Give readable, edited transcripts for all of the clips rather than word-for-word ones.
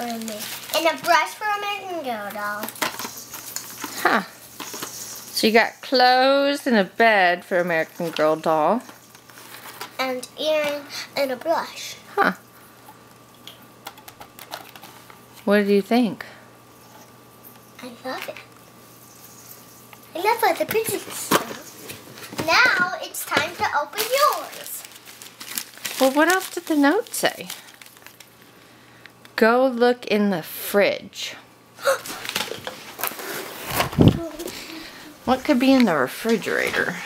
for me. And a brush for American Girl doll. Huh. So you got clothes and a bed for American Girl doll. And earring and a brush. Huh. What do you think? I love it. I love all the pieces. Now it's time to open yours. Well, what else did the note say? Go look in the fridge. What could be in the refrigerator?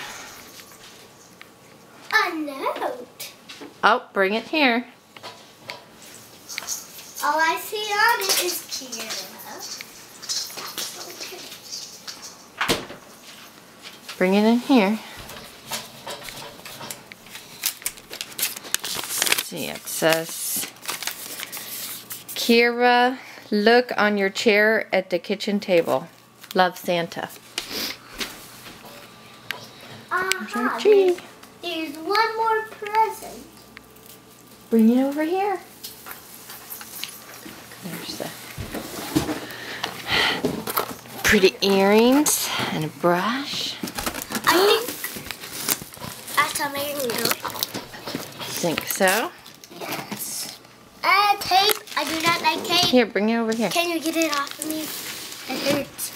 A note. Oh, bring it here. All I see on it is Kira. Bring it in here. Let's see, it says, Kira, look on your chair at the kitchen table. Love, Santa. There's one more present. Bring it over here. There's the pretty earrings and a brush. I think that's American Girl. Think so? Yes. Tape. I do not like tape. Here, bring it over here. Can you get it off of me? It hurts.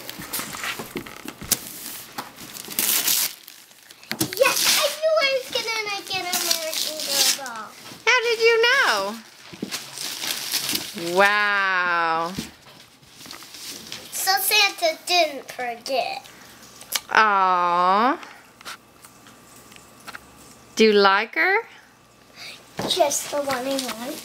Yes, I knew I was gonna get an American Girl doll. How did you know? Wow. So Santa didn't forget. Aww. Do you like her? Just the one I want.